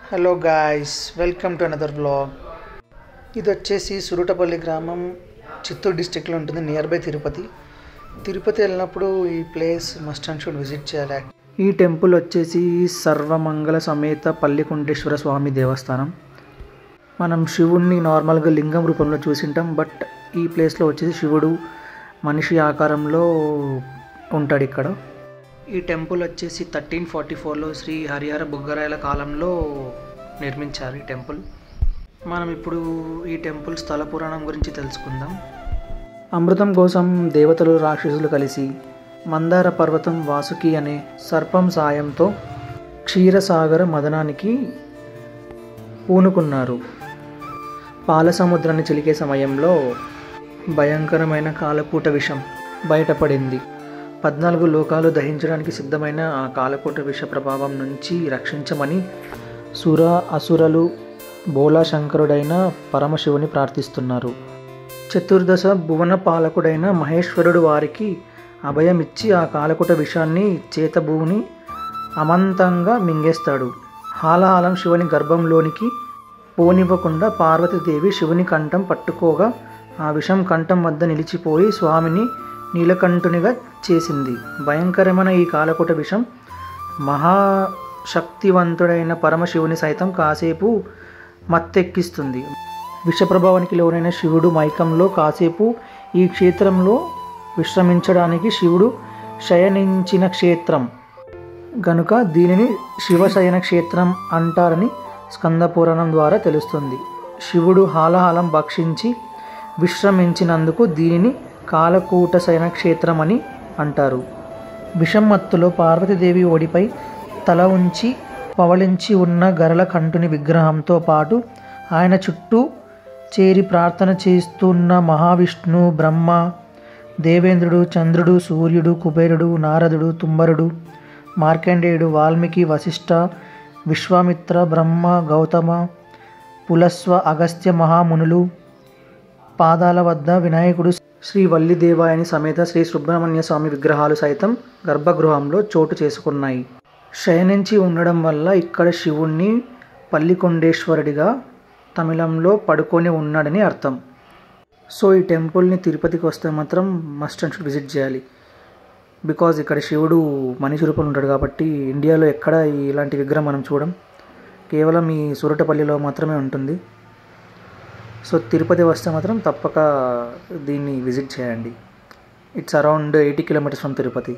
Hello guys, welcome to another blog. ఇది వచ్చేసి సురుటపల్లి గ్రామం, చిత్తూరు డిస్టిక్లో ఉంటుంది, నియర్ బై తిరుపతి. తిరుపతి వెళ్ళినప్పుడు ఈ place must and should visit చేయాలి. ఈ టెంపుల్ వచ్చేసి సర్వమంగళ సమేత పల్లికొండేశ్వర స్వామి దేవస్థానం. మనం శివుణ్ణి నార్మల్గా లింగం రూపంలో చూసింటాం, బట్ ఈ ప్లేస్లో వచ్చేసి శివుడు మనిషి ఆకారంలో ఉంటాడు ఇక్కడ. ఈ టెంపుల్ వచ్చేసి 1344లో శ్రీ హరిహర బుగ్గరాయల కాలంలో నిర్మించారు ఈ టెంపుల్. మనం ఇప్పుడు ఈ టెంపుల్ స్థల పురాణం గురించి తెలుసుకుందాం. అమృతం కోసం దేవతలు రాక్షసులు కలిసి మందార పర్వతం వాసుకి అనే సర్పం సాయంతో క్షీరసాగర మదనానికి పూనుకున్నారు. పాలసముద్రాన్ని చిలికే సమయంలో భయంకరమైన కాలకూట విషం బయటపడింది. 14 లోకాలు దహించడానికి సిద్ధమైన ఆ కాలకూట విష ప్రభావం నుంచి రక్షించమని సుర అసురలు బోలాశంకరుడైన పరమశివుని ప్రార్థిస్తున్నారు. చతుర్దశ భువన పాలకుడైన మహేశ్వరుడు వారికి అభయమిచ్చి ఆ కాలకూట విషాన్ని చేతబూని అమంతంగా మింగేస్తాడు. హాలాహలం శివుని గర్భంలోనికి పోనివ్వకుండా పార్వతీదేవి శివుని కంఠం పట్టుకోగా ఆ విషం కంఠం వద్ద నిలిచిపోయి స్వామిని నీలకంఠునిగా చేసింది. భయంకరమైన ఈ కాలకూట విషం మహాశక్తివంతుడైన పరమశివుని సైతం కాసేపు మత్తెక్కిస్తుంది. విషప్రభావానికి లోనైన శివుడు మైకంలో కాసేపు ఈ క్షేత్రంలో విశ్రమించడానికి శివుడు శయనించిన క్షేత్రం గనుక దీనిని శివశయన క్షేత్రం అంటారని స్కందపురాణం ద్వారా తెలుస్తుంది. శివుడు హాలాహలం భక్షించి విశ్రమించినందుకు దీనిని కాలకూట శయన క్షేత్రం అని అంటారు. విషమత్తులో పార్వతీదేవి ఒడిపై తల ఉంచి పవళించి ఉన్న గరళ కంఠుని విగ్రహంతో పాటు ఆయన చుట్టూ చేరి ప్రార్థన చేస్తున్న మహావిష్ణు, బ్రహ్మ, దేవేంద్రుడు, చంద్రుడు, సూర్యుడు, కుబేరుడు, నారదుడు, తుంబరుడు, మార్కండేయుడు, వాల్మీకి, వశిష్ఠ, విశ్వామిత్ర, బ్రహ్మ, గౌతమ, పులస్వ, అగస్త్య మహామునులు పాదాల వద్ద వినాయకుడు, శ్రీ వల్లిదేవాయని సమేత శ్రీ సుబ్రహ్మణ్య స్వామి విగ్రహాలు సైతం గర్భగృహంలో చోటు చేసుకున్నాయి. శయనించి ఉండడం వల్ల ఇక్కడ శివుణ్ణి పల్లికొండేశ్వరుడిగా తమిళంలో పడుకొని ఉన్నాడని అర్థం. సో ఈ టెంపుల్ని తిరుపతికి వస్తే మాత్రం మస్ట్ అండ్ షుడ్ విజిట్ చేయాలి. బికాజ్ ఇక్కడ శివుడు మనిషి రూపంలో ఉంటాడు కాబట్టి ఇండియాలో ఎక్కడ ఇలాంటి విగ్రహం మనం చూడం, కేవలం ఈ సురటపల్లిలో మాత్రమే ఉంటుంది. సో తిరుపతి వస్తే మాత్రం తప్పక దీన్ని విజిట్ చేయండి. It's around 80 kilometres from Tirupati.